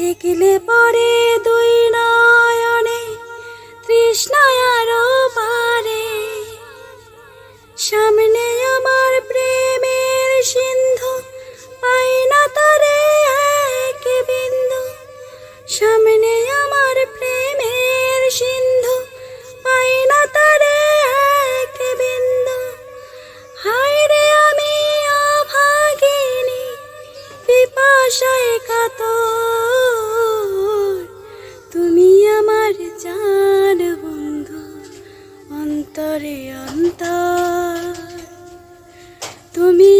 দেখলে পরে দুই নয়নে তৃষ্ণায় আরো পারে। সামনে আমার প্রেমের সিন্ধু, পাই না তারে এক বিন্দু। সামনে আমার প্রেমের সিন্ধু, পাই না তারে এক বিন্দু। হায় রে আমি অভাগিনী, পিপাসায় কাতর। তুমি আমার জান বন্ধু, অন্তরে অন্তর। তুমি